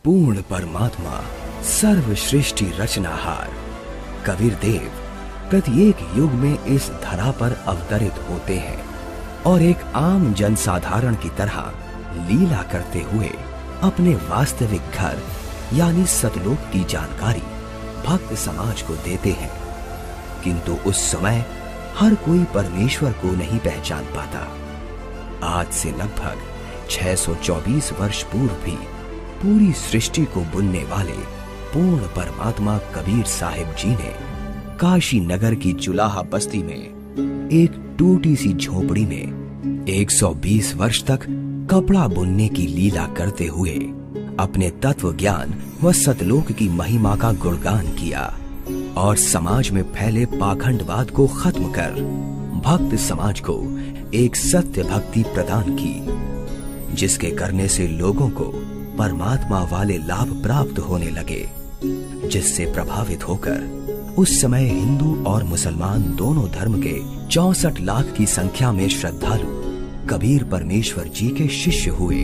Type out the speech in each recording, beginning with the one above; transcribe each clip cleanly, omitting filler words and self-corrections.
पूर्ण परमात्मा, सर्वश्रेष्ठी रचनाहार कबीर देव प्रत्येक युग में इस धरा पर अवतरित होते हैं और एक आम जनसाधारण की तरह लीला करते हुए अपने वास्तविक घर यानी सतलोक की जानकारी भक्त समाज को देते हैं। किंतु उस समय हर कोई परमेश्वर को नहीं पहचान पाता। आज से लगभग 624 वर्ष पूर्व भी पूरी सृष्टि को बुनने वाले पूर्ण परमात्मा कबीर साहिब जी ने काशी नगर की चुलाहा बस्ती में एक टूटी सी झोपड़ी में 120 वर्ष तक कपड़ा बुनने की लीला करते हुए अपने तत्व ज्ञान व सतलोक की महिमा का गुणगान किया और समाज में फैले पाखंडवाद को खत्म कर भक्त समाज को एक सत्य भक्ति प्रदान की, जिसके करने से लोगों को परमात्मा वाले लाभ प्राप्त होने लगे, जिससे प्रभावित होकर उस समय हिंदू और मुसलमान दोनों धर्म के 64 लाख की संख्या में श्रद्धालु कबीर परमेश्वर जी के शिष्य हुए।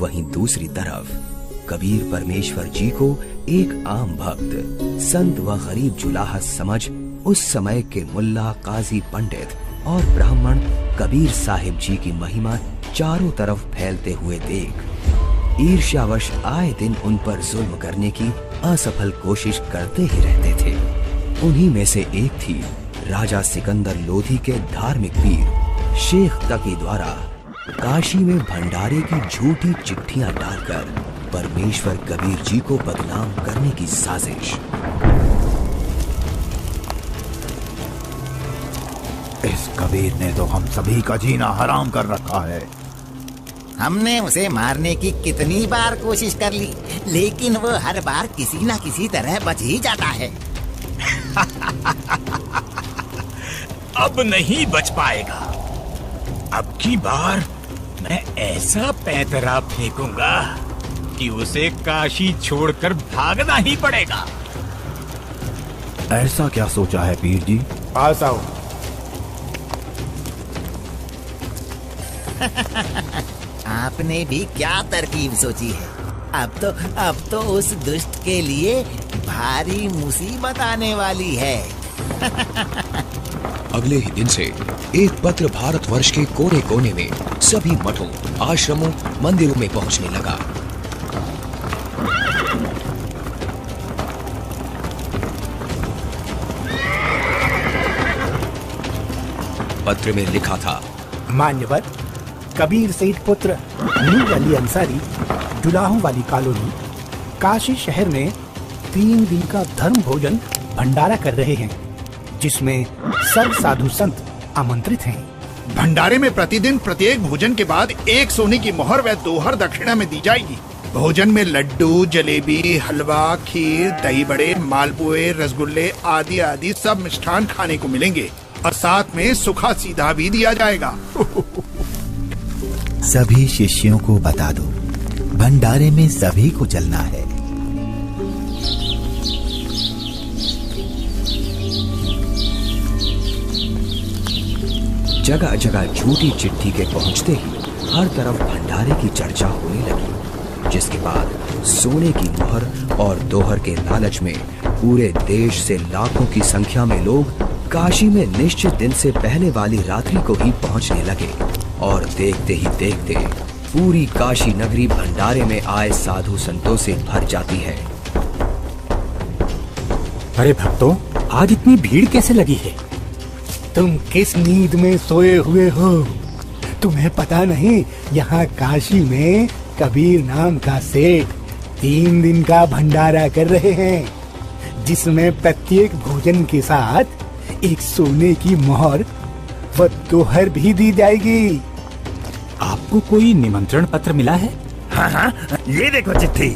वहीं दूसरी तरफ कबीर परमेश्वर जी को एक आम भक्त, संत व गरीब जुलाहा समझ उस समय के मुल्ला, काजी, पंडित और ब्राह्मण कबीर साहिब जी की महिमा चारों तरफ फैलते हुए देख ईर्ष्यावश आए दिन उन पर जुल्म करने की असफल कोशिश करते ही रहते थे। उन्हीं में से एक थी राजा सिकंदर लोधी के धार्मिक वीर शेख तकी द्वारा काशी में भंडारे की झूठी चिट्ठियां डालकर परमेश्वर कबीर जी को बदनाम करने की साजिश। इस कबीर ने तो हम सभी का जीना हराम कर रखा है। हमने उसे मारने की कितनी बार कोशिश कर ली, लेकिन वो हर बार किसी न किसी तरह बच ही जाता है। अब नहीं बच पाएगा। अब की बार मैं ऐसा पैंतरा फेंकूंगा कि उसे काशी छोड़कर भागना ही पड़ेगा। ऐसा क्या सोचा है पीर जी? पास आओ। आपने भी क्या तरकीब सोची है? अब तो उस दुष्ट के लिए भारी मुसीबत आने वाली है। अगले ही दिन से एक पत्र भारतवर्ष के कोने कोने में सभी मठों, आश्रमों, मंदिरों में पहुंचने लगा। पत्र में लिखा था, मान्यवर कबीर सेठ पुत्र नूर अली अंसारी, जुलाहों वाली कॉलोनी, काशी शहर में 3 दिन का धर्म भोजन भंडारा कर रहे हैं, जिसमें सब साधु संत आमंत्रित हैं। भंडारे में प्रतिदिन प्रत्येक भोजन के बाद 1 सोने की मोहर व 2 हर दक्षिणा में दी जाएगी। भोजन में लड्डू, जलेबी, हलवा, खीर, दही बड़े, मालपुए, रसगुल्ले आदि आदि सब मिष्ठान खाने को मिलेंगे और साथ में सूखा सीधा भी दिया जाएगा। सभी शिष्यों को बता दो, भंडारे में सभी को चलना है। जगह जगह झूठी चिट्ठी के पहुंचते ही हर तरफ भंडारे की चर्चा होने लगी, जिसके बाद सोने की मोहर और दोहर के लालच में पूरे देश से लाखों की संख्या में लोग काशी में निश्चित दिन से पहले वाली रात्रि को ही पहुंचने लगे और देखते ही देखते पूरी काशी नगरी भंडारे में आए साधु संतों से भर जाती है। अरे भक्तों, आज इतनी भीड़ कैसे लगी है? तुम किस नींद में सोए हुए हो? तुम्हें पता नहीं, यहाँ काशी में कबीर नाम का सेठ 3 दिन का भंडारा कर रहे हैं, जिसमें प्रत्येक भोजन के साथ 1 सोने की मोहर व दोहर भी दी जाएगी। आपको कोई निमंत्रण पत्र मिला है? हाँ, ये देखो चिट्ठी।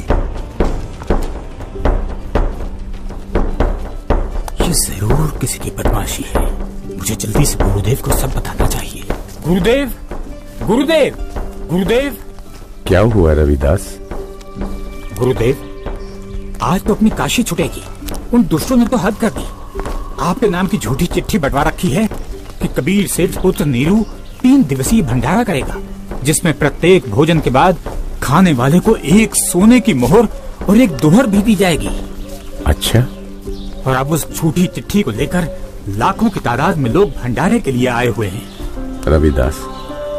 ये जरूर किसी की बदमाशी है। मुझे जल्दी से गुरुदेव को सब बताना चाहिए। गुरुदेव, गुरुदेव, गुरुदेव। क्या हुआ रविदास? गुरुदेव, आज तो अपनी काशी छुटेगी। उन दुष्टों ने तो हद कर दी। आपके नाम की झूठी चिट्ठी बंटवा रखी है कि कबीर सेठ पुत्र नीरू 3 दिवसीय भंडारा करेगा, जिसमें प्रत्येक भोजन के बाद खाने वाले को एक सोने की मोहर और एक दोहर भी दी जाएगी। अच्छा, और अब उस झूठी चिट्ठी को लेकर लाखों की तादाद में लोग भंडारे के लिए आए हुए हैं। रविदास,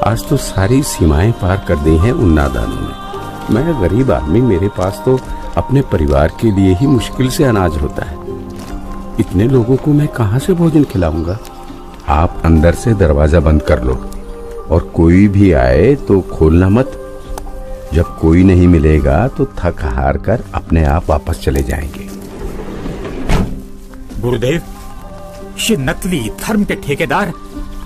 आज तो सारी सीमाएं पार कर दी हैं उन नादानों ने। मैं गरीब आदमी, मेरे पास तो अपने परिवार के लिए ही मुश्किल से अनाज होता है। इतने लोगों को मैं कहां से भोजन खिलाऊंगा? आप अंदर से दरवाजा बंद कर लो और कोई भी आए तो खोलना मत। जब कोई नहीं मिलेगा तो थक हार कर अपने आप वापस चले जाएंगे। गुरुदेव, ये नकली धर्म के ठेकेदार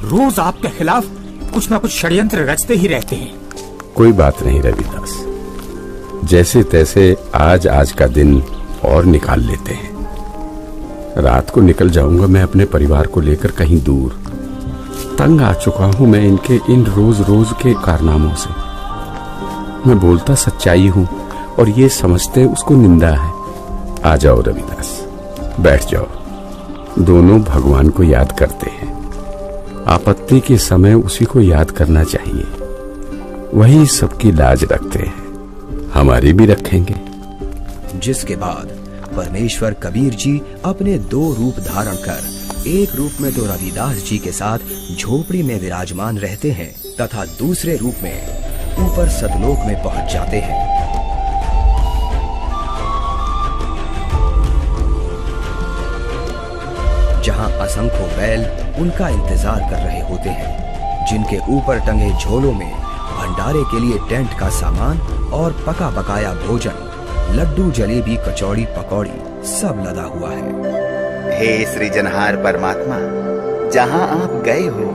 रोज आपके खिलाफ कुछ ना कुछ षड्यंत्र रचते ही रहते हैं। कोई बात नहीं रविदास, जैसे तैसे आज का दिन और निकाल लेते हैं। रात को निकल जाऊंगा मैं अपने परिवार को लेकर कहीं दूर। तंग आ चुका हूं मैं इनके इन रोज रोज के कारनामों से। मैं बोलता सच्चाई हूं और ये समझते उसको निंदा है। आ जाओ रविदास, बैठ जाओ। दोनों भगवान को याद करते हैं। आपत्ति के समय उसी को याद करना चाहिए। वही सबकी लाज रखते हैं, हमारी भी रखेंगे। जिसके बाद परमेश्वर कबीर जी अपने 2 रूप धारण कर, एक रूप में तो रविदास जी के साथ झोपड़ी में विराजमान रहते हैं तथा दूसरे रूप में ऊपर सतलोक में पहुंच जाते हैं। जहां असंख्यों बैल उनका इंतजार कर रहे होते हैं, जिनके ऊपर टंगे झोलों में भंडारे के लिए टेंट का सामान और पका पकाया भोजन, लड्डू, जलेबी, कचौड़ी, पकौड़ी सब लदा हुआ है। हे सृजनहार परमात्मा, जहाँ आप गए हो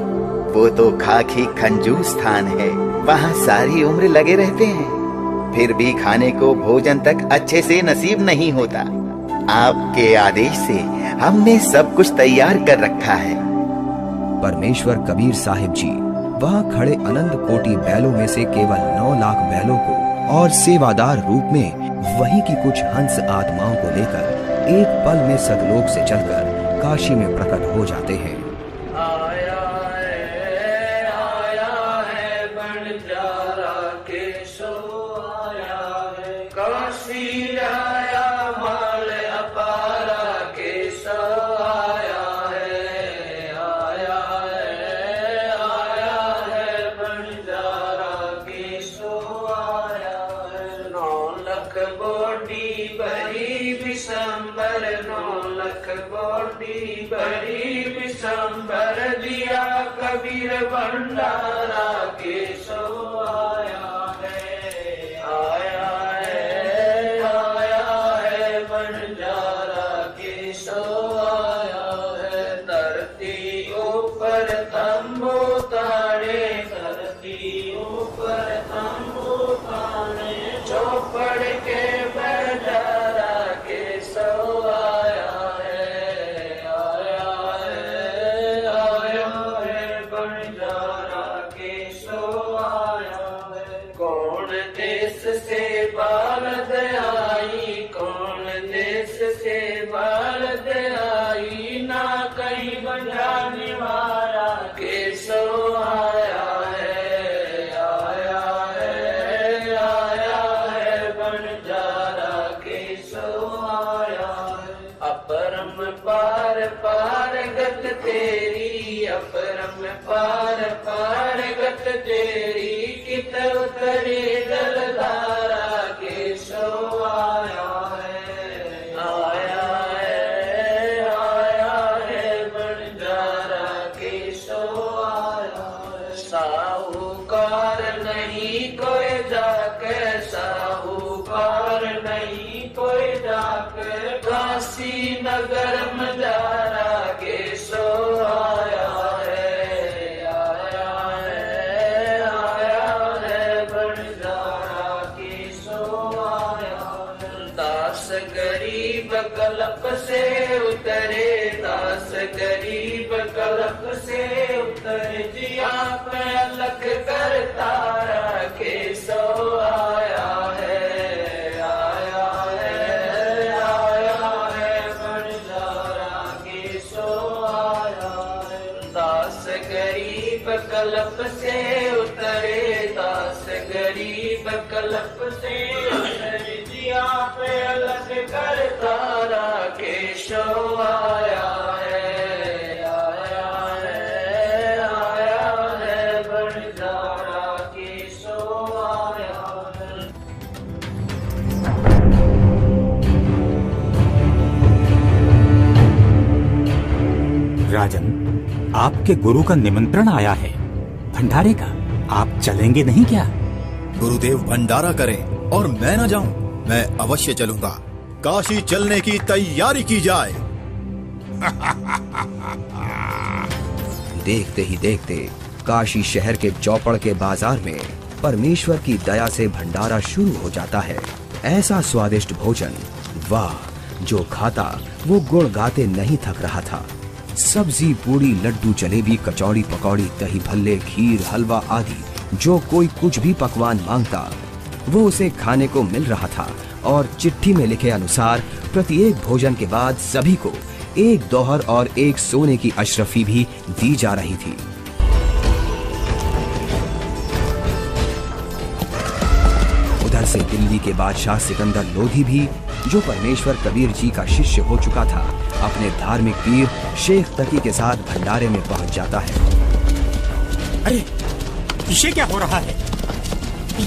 वो तो खाकी खंजूर स्थान है। वहाँ सारी उम्र लगे रहते हैं, फिर भी खाने को भोजन तक अच्छे से नसीब नहीं होता। आपके आदेश से हमने सब कुछ तैयार कर रखा है। परमेश्वर कबीर साहिब जी वहाँ खड़े अनंत कोटि बैलों में से केवल 9 लाख बैलों को और सेवादार रूप में वहीं की कुछ हंस आत्माओं को लेकर एक पल में सतलोक से चलकर काशी में प्रकट हो जाते हैं। आया है बंजारा केशो आया है, काशी आया माल अपारा केशो आया है बंजारा केशो आया है। 9 लाख बोडी बड़ी विशंबर, 9 लाख बोडी बड़ी विशंबर, दिया कबीर भंडारा केशो आया है बंजारा केशो आया है। धरती ऊपर तंबू ताने, धरती ऊपर तंबू ताने, चौपड़ के बंजारा केशो आया है बंजारा केशो आया है। कौन देश से भारत आई, कौन देश से भारत आई, ना कहीं बंजाने वाला केशो आया है बंजारा केशो आया है। अपरम पार पार गत तेरी, अपरम पार पार गत तेरी, कित उतरे जलधारा केशो आया है बंजारा केशो आया है। साहूकार नहीं कोई जाके, साहूकार नहीं कोई जाके, काशी नगर मजारा केशो आया है बंजारा केशो आया है। दास गरीब कल्प से उतरे, दास गरीब कल्प से उतरे, जिया पे अलख कर तारा केशो आया है बंजारा केशो आया है। दास गरीब कल्प से उतरे, दास गरीब कल्प से जिया पे अलग करता केशव आया है, आया है, आया है बंजारा केशव आया है। राजन, आपके गुरु का निमंत्रण आया है भंडारे का, आप चलेंगे नहीं क्या? गुरुदेव भंडारा करें और मैं न जाऊं, मैं अवश्य चलूंगा। काशी चलने की तैयारी की जाए। देखते ही देखते काशी शहर के चौपड़ के बाजार में परमेश्वर की दया से भंडारा शुरू हो जाता है। ऐसा स्वादिष्ट भोजन, वाह, जो खाता वो गुण गाते नहीं थक रहा था। सब्जी, पूड़ी, लड्डू, जलेबी, कचौड़ी, पकौड़ी, दही भल्ले, खीर, हलवा आदि जो कोई कुछ भी पकवान मांगता वो उसे खाने को मिल रहा था। और चिट्ठी में लिखे अनुसार प्रत्येक भोजन के बाद सभी को एक दोहर और एक सोने की अशरफी भी दी जा रही थी। उधर से दिल्ली के बादशाह सिकंदर लोधी भी, जो परमेश्वर कबीर जी का शिष्य हो चुका था, अपने धार्मिक पीर शेख तकी के साथ भंडारे में पहुंच जाता है। अरे, ये क्या हो रहा है?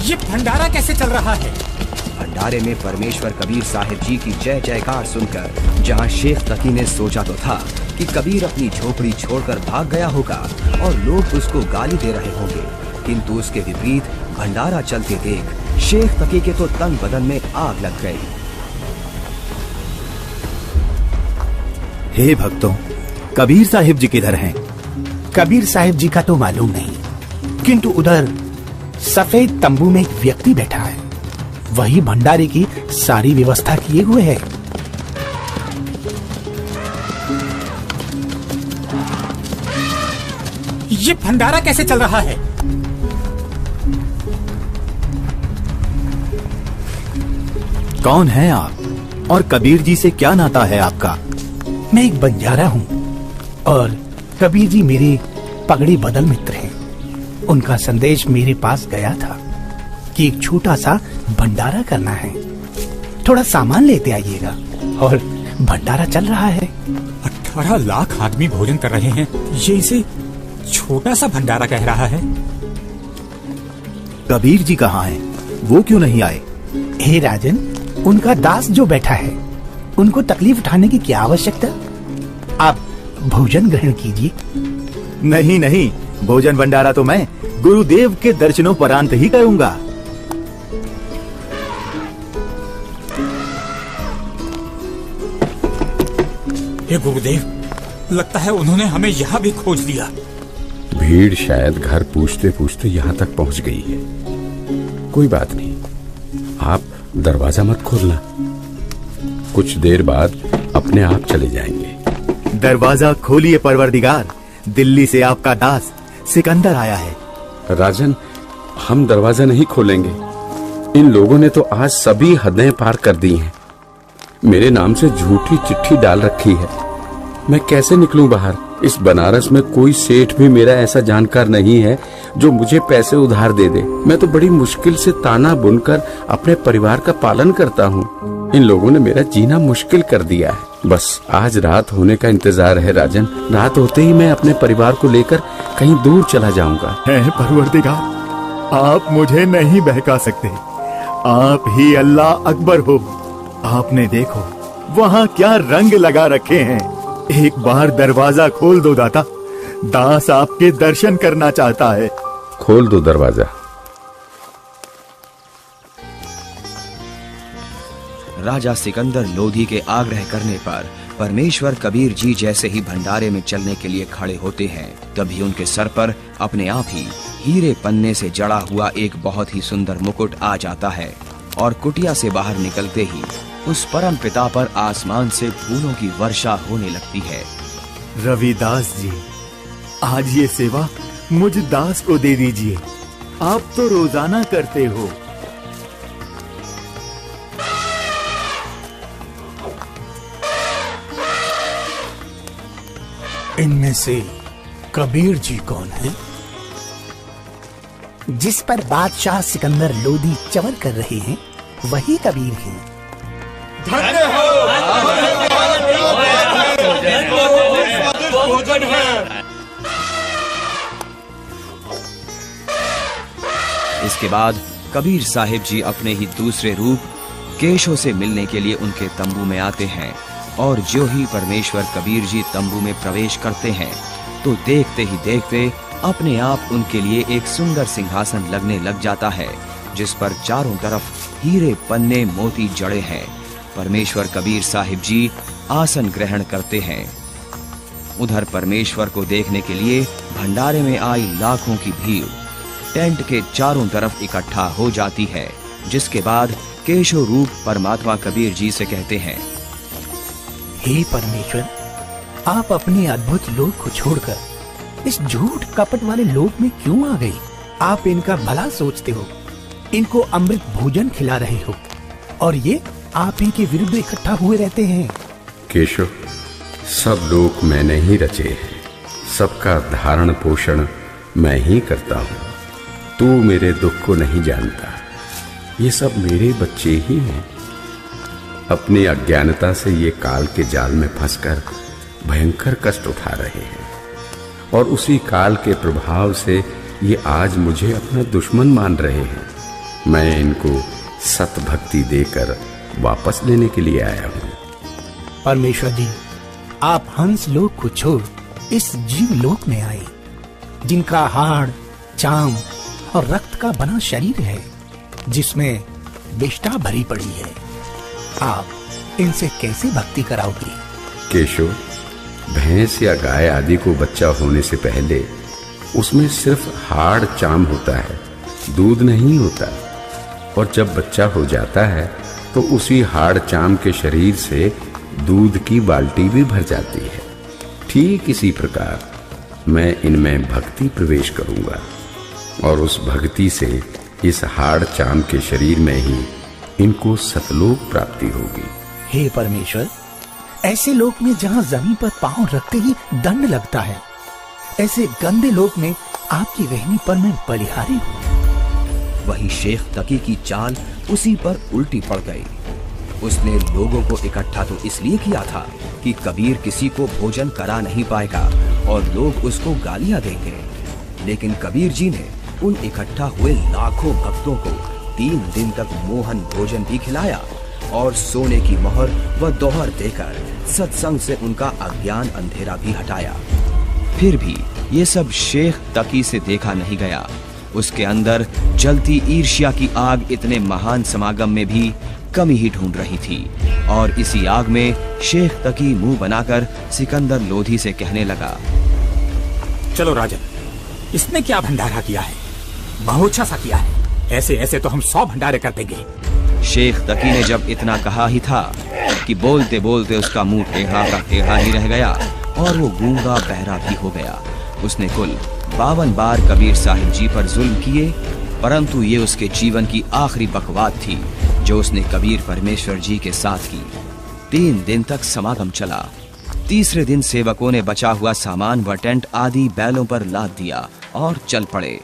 ये भंडारा कैसे चल रहा है? भंडारे में परमेश्वर कबीर साहिब जी की जय जयकार सुनकर जहां शेख तकी ने सोचा तो था कि कबीर अपनी झोपड़ी छोड़कर भाग गया होगा और लोग उसको गाली दे रहे होंगे, किंतु उसके विपरीत भंडारा चलते देख शेख तकी के तो तन बदन में आग लग गई। हे भक्तों, कबीर साहिब जी किधर हैं? कबीर साहिब जी का तो मालूम नहीं, किंतु उधर सफेद तंबू में एक व्यक्ति बैठा है, वही भंडारे की सारी व्यवस्था किए हुए है। ये भंडारा कैसे चल रहा है? कौन है आप और कबीर जी से क्या नाता है आपका? मैं एक बंजारा हूँ और कबीर जी मेरे पगड़ी बदल मित्र हैं। उनका संदेश मेरे पास गया था कि एक छोटा सा भंडारा करना है, थोड़ा सामान लेते आइएगा। और भंडारा चल रहा है। 18 लाख आदमी भोजन कर रहे हैं, ये इसे छोटा सा भंडारा कह रहा है। कबीर जी कहाँ हैं? वो क्यों नहीं आए? हे राजन, उनका दास जो बैठा है, उनको तकलीफ उठाने की क्या आवश्यकता? आप भोजन ग्रहण कीजिए। नहीं नहीं, भोजन भंडारा तो मैं गुरुदेव के दर्शनों परांत ही करूंगा। हे गुरुदेव, लगता है उन्होंने हमें यहाँ भी खोज लिया। भीड़ शायद घर पूछते पूछते यहाँ तक पहुँच गई है। कोई बात नहीं, आप दरवाजा मत खोलना, कुछ देर बाद अपने आप चले जाएंगे। दरवाजा खोलिए परवरदिगार, दिल्ली से आपका दास सिकंदर आया है। राजन, हम दरवाजा नहीं खोलेंगे। इन लोगों ने तो आज सभी हदें पार कर दी हैं। मेरे नाम से झूठी चिट्ठी डाल रखी है। मैं कैसे निकलूं बाहर? इस बनारस में कोई सेठ भी मेरा ऐसा जानकार नहीं है जो मुझे पैसे उधार दे दे। मैं तो बड़ी मुश्किल से ताना बुनकर अपने परिवार का पालन करता हूँ। इन लोगों ने मेरा जीना मुश्किल कर दिया है। बस आज रात होने का इंतजार है राजन। रात होते ही मैं अपने परिवार को लेकर कहीं दूर चला जाऊंगा। है परवरदिगार, आप मुझे नहीं बहका सकते। आप ही अल्लाह अकबर हो। आपने देखो वहाँ क्या रंग लगा रखे हैं। एक बार दरवाजा खोल दो दाता, दास आपके दर्शन करना चाहता है। खोल दो दरवाजा। राजा सिकंदर लोधी के आग्रह करने पर परमेश्वर कबीर जी जैसे ही भंडारे में चलने के लिए खड़े होते हैं, तभी उनके सर पर अपने आप ही हीरे पन्ने से जड़ा हुआ एक बहुत ही सुंदर मुकुट आ जाता है और कुटिया से बाहर निकलते ही उस परम पिता पर आसमान से फूलों की वर्षा होने लगती है। रविदास जी, आज ये सेवा मुझ दास को दे दीजिए। आप तो रोजाना करते हो। इनमें से कबीर जी कौन है? जिस पर बादशाह सिकंदर लोधी चवर कर रहे हैं वही कबीर हैं। इसके बाद कबीर साहिब जी अपने ही दूसरे रूप केशव से मिलने के लिए उनके तंबू में आते हैं और जो ही परमेश्वर कबीर जी तंबू में प्रवेश करते हैं तो देखते ही देखते अपने आप उनके लिए एक सुंदर सिंहासन लगने लग जाता है जिस पर चारों तरफ हीरे पन्ने मोती जड़े हैं। परमेश्वर कबीर साहिब जी आसन ग्रहण करते हैं। उधर परमेश्वर को देखने के लिए भंडारे में आई लाखों की भीड़ टेंट के चारों तरफ इकट्ठा हो जाती है, जिसके बाद केशव रूप परमात्मा कबीर जी से कहते हैं, हे परमेश्वर, आप अपने अद्भुत लोक को छोड़कर इस झूठ कपट वाले लोक में क्यों आ गए? आप इनका भला सोचते हो, इनको अमृत भोजन खिला रहे हो और ये आप ही के विरुद्ध इकट्ठा हुए रहते हैं। केशव, सब लोग मैंने ही रचे हैं, सबका धारण पोषण मैं ही करता हूँ। तू मेरे दुख को नहीं जानता, ये सब मेरे बच्चे ही हैं। अपनी अज्ञानता से ये काल के जाल में फंसकर भयंकर कष्ट उठा रहे हैं और उसी काल के प्रभाव से ये आज मुझे अपना दुश्मन मान रहे हैं। मैं इनको सत भक्ति देकर वापस लेने के लिए आया हूँ। परमेश्वर जी, आप हंस लोक को छोड़ इस जीव लोक में आए, जिनका हाड़, चाम और रक्त का बना शरीर है, जिसमें विष्ठा भरी पड़ी है। आप इनसे कैसे भक्ति कराओगे? केशव, भैंस या गाय आदि को बच्चा होने से पहले उसमें सिर्फ हाड़ चाम होता है, दूध नहीं होता। और जब बच्चा हो जाता है तो उसी हाड़ चाम के शरीर से दूध की बाल्टी भी भर जाती है। ठीक इसी प्रकार मैं इनमें भक्ति प्रवेश करूंगा और उस भक्ति से इस हाड़ चाम के शरीर में ही इनको सतलोक प्राप्ति होगी। हे परमेश्वर, ऐसे लोक में जहाँ जमीन पर पांव रखते ही दंड लगता है, ऐसे गंदे लोक में आपकी रहनी पर मैं बलिहारी हूँ। वहीं शेख तकी की चाल उसी पर उल्टी पड़ गई। उसने लोगों को इकट्ठा तो इसलिए किया था कि कबीर किसी को भोजन करा नहीं पाएगा और लोग उसको गालियां देंगे, लेकिन कबीर जी ने उन इकट्ठा हुए लाखों भक्तों को 3 दिन तक मोहन भोजन भी खिलाया और सोने की मोहर व दोहर देकर सत्संग से उनका अज्ञान अंधेरा भी हटाया। फिर भी ये सब शेख तकी से देखा नहीं गया। उसके अंदर जलती ईर्ष्या की आग इतने महान समागम में भी कमी ही ढूंढ रही थी और इसी आग में शेख तकी मुंह बनाकर सिकंदर लोधी से कहने लगा, चलो राजन, इसने क्या भंडारा किया है? बहुत अच्छा सा किया है। ऐसे ऐसे तो हम 100 भंडारे कर देंगे। शेख तकी ने जब इतना कहा ही था कि बोलते बोलते उसका मुंह टेढ़ा का टेढ़ा ही रह गया और वो गूंगा बहरा भी हो गया। उसने कुल 52 बार कबीर साहिब जी पर जुल्म किए, परंतु ये उसके जीवन की आखिरी बकवाद थी जो उसने कबीर परमेश्वर जी के साथ की। 3 दिन तक समागम चला। तीसरे दिन सेवकों ने बचा हुआ सामान व टेंट आदि बैलों पर लाद दिया और चल पड़े।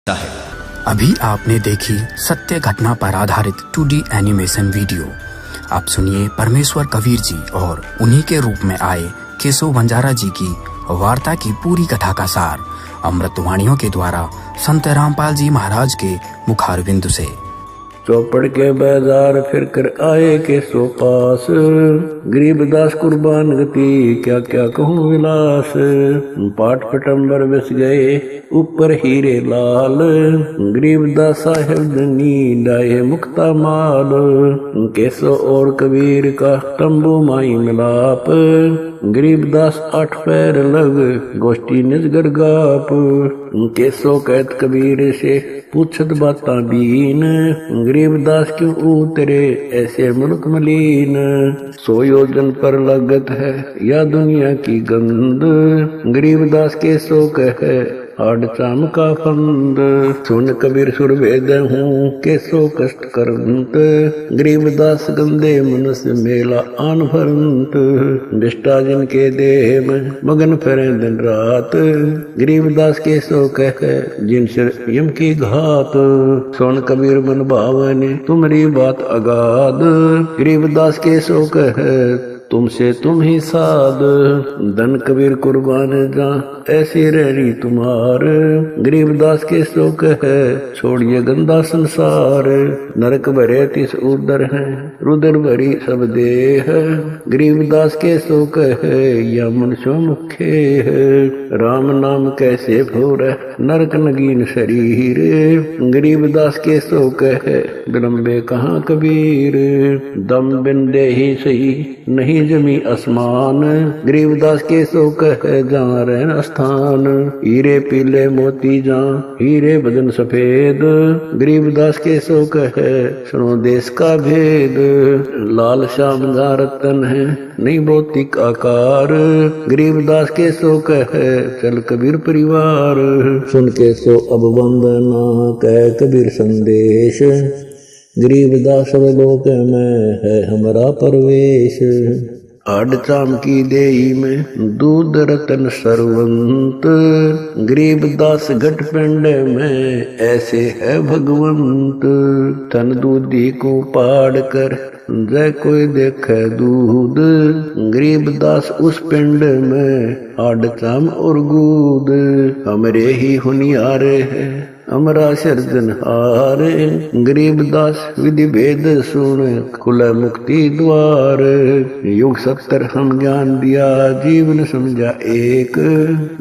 अभी आपने देखी सत्य घटना पर आधारित 2D एनिमेशन वीडियो। आप सुनिए परमेश्वर कबीर जी और उन्हीं के रूप में आए केशव बंजारा जी की वार्ता की पूरी कथा का सार अमृतवाणियों के द्वारा संत रामपाल जी महाराज के मुखारबिंदु से। चौपड़ के बाजार फिर कर आए के सो पास, गरीबदास कुर्बान गति क्या क्या कहूँ विलास। पाठ पटंबर बस गए ऊपर हीरे लाल, गरीबदास साहेब धनी डाये मुक्ता माल। केसो और कबीर का तंबू माई मिलाप, गरीबदास 8 पैर लग गोष्ठी निजगर गाप। केसो कहत कबीर से पूछत बाता बीन, गरीबदास क्यों उतरे ऐसे मुल्क मलीन। 100 योजन पर लगत है या दुनिया की गंद, गरीबदास के सो कहे आड़ चाम का फंद। सुन कबीर सुर वेद हूँ के सो कष्ट करंत, गरीबदास गंदे मनुष्य मेला आन भरंत। निष्ठा जिनके देह में मगन फिरे दिन रात, गरीबदास के सो कहे जिनसे यम की घात। सुन कबीर मन भावने तुम्हारी बात अगाध, गरीबदास के सो कहे तुमसे तुम ही साध। धन कबीर कुर्बान जा ऐसी रही तुम्हार, गरीबदास के शोक है छोड़िए गंदा संसार। नरक भरे तिस उदर है रुदर भरी सब देह, गरीबदास के शोक है या मनुष्य मुखे है। राम नाम कैसे भोर नरक नगीन शरीर, गरीबदास के शोक है विलंबे कहाँ कबीर। दम बिंदे ही सही नहीं जमी आसमान, गरीबदास के शोक है जहाँ रहन स्थान। हीरे पीले मोती जहाँ हीरे बदन सफेद, गरीबदास के शोक है सुनो देश का भेद। लाल श्याम जहाँ रतन है नहीं भौतिक आकार, गरीबदास के शोक है चल कबीर परिवार। सुन के सो अब वंदना कह कबीर संदेश, गरीबदास लोक में है हमारा परवेश। आड़ चाम की देई में दूध रतन सरवंत, गरीबदास घट पिंड में ऐसे है भगवंत। तन दूधी को पाड़ कर जय कोई देखे दूध, गरीबदास उस पिंड में आड़ चाम और गूद। हमरे ही हुनियारे है अमरा सिरजनहार, गरीबदास विधि भेद सुन खुला मुक्ति द्वार। युग 70 हम ज्ञान दिया जीवन समझा एक,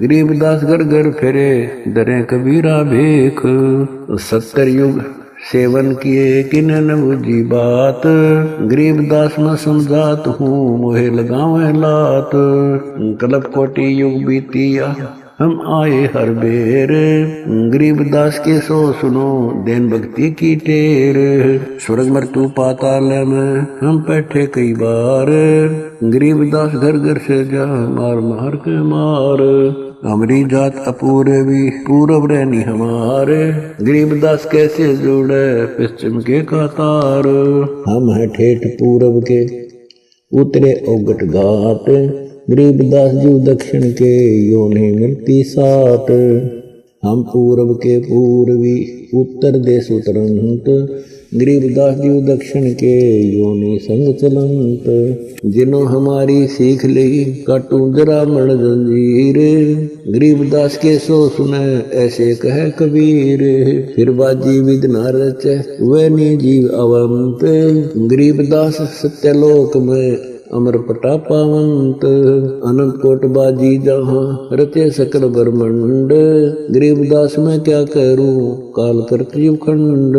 गरीबदास घर घर फिरे दरे कबीरा भेख। 70 युग सेवन किए किन न बुझी बात, गरीबदास में समझात हूँ मोहे लगावे लात। कल्प कोटि युग बीतिया हम आए हर बेर, गरीबदास के सो सुनो देन भक्ति की टेर। स्वर्ग मृत्यु पाताल में हम बैठे कई बार, गरीबदास घर घर से जा मार मार के मार। हमारी जात अपूर्वी पूरब रहनी हमारे, गरीबदास कैसे जुड़े पश्चिम के कतार। हम है ठेठ पूरब के उतरे ओगट घाट, गरीबदास जी दक्षिण के यो नहीं मिलती साथ। हम पूरब के पूर्वी उत्तर देश उतरंत, गरीबदास जी दक्षिण के यो नहीं संग चलंत। जिन्हों हमारी सीख ली काटू जरा मण जंजीर, गरीबदास के सो सुने ऐसे कहे कबीर। फिर बाजी विद न रचे वे नी जीव अवंत, गरीबदास सत्यलोक में अमर पटा पावंत। अनंत कोट बाजी जहाँ रचे सकल ब्रह्मंड, गरीबदास मैं क्या करूं काल करती खंड।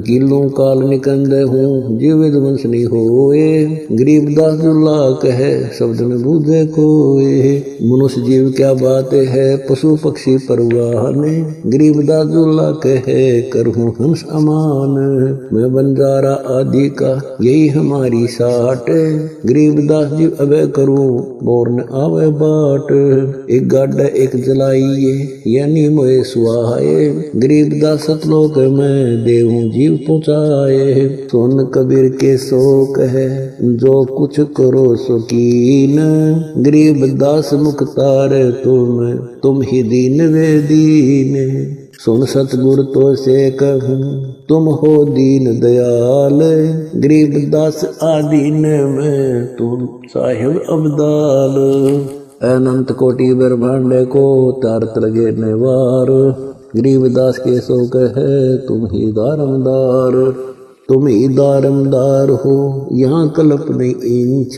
किलों काल निकंद हूँ जीव वंश नहीं होए, गरीबदास दुल्ला कहे शब्द न बूझे कोए। मनुष्य जीव क्या बात है पशु पक्षी परवाने, गरीबदास दुल्ला कहे करहूं हंस अमान। मैं बंजारा आदि का यही हमारी साट, गरीबदास जी अबे करूं बोर न आवे बाट। एक गाड़ा एक जलाइए यानी मोए सुहाए, गरीबदास सतलोक में देहूं जीव पहुँचाए। सुन कबीर के शोक है जो कुछ करो सो कीन, गरीबदास मुख्तार तुम ही दीन वे दीन। सुन सतगुर तो से कहूँ तुम हो दीन दयाल, गरीबदास आदीन में तुम साहिब अब्दाल। अनंत कोटि ब्रह्मांड को तारत लगे निवार, गरीबदास के सो कहे तुम ही दारमदार। तुम ही दारमदार हो यहाँ कल्प नहीं इंच,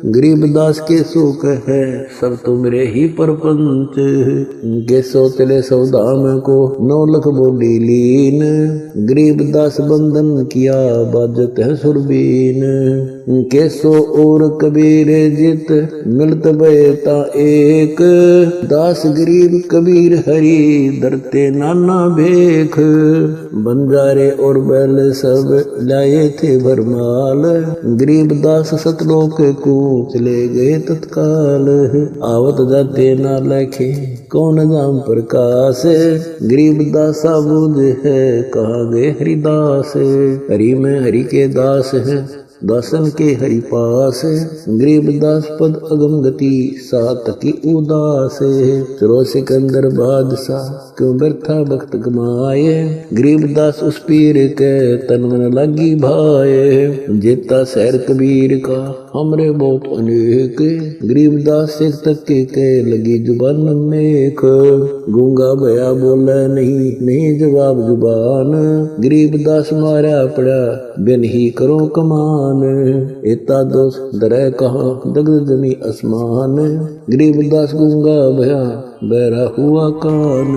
गरीबदास के सो कहे सब तुमरे ही परपंच। के सो चले सौदाम को 9 लाख बोली लीन, गरीबदास बंधन किया बाजत है सुरबीन। के सो और कबीर जित मिलत बेता एक, दास गरीब कबीर हरि दरते नाना भेख। बंजारे और बैल सब लाए थे भरमाल, गरीबदास सतलोक को चले गए तत्काल। आवत जाते ना लखे कौन नाम प्रकाश, गरीबदास बूझ है कहाँ गए हरिदास। हरि में हरि के दास है दासन के हरि पास, गरीबदास पद अगम गति सात की उदास। चलो सिकंदर बादशाह क्यों व्यर्था वक्त गमाए, गरीबदास उस पीर के तन मन लगी भाए। जेता शहर कबीर का हमरे बहुत अनेक, गरीबदास से तक के लगी जुबान मेख। गूंगा भया बोला नहीं जवाब जुबान, गरीबदास मारा पड़ा बिन ही करो कमान। एता दोष दरे कहा दग्ध जमी आसमान, गरीबदास गूंगा भया बहरा हुआ कान।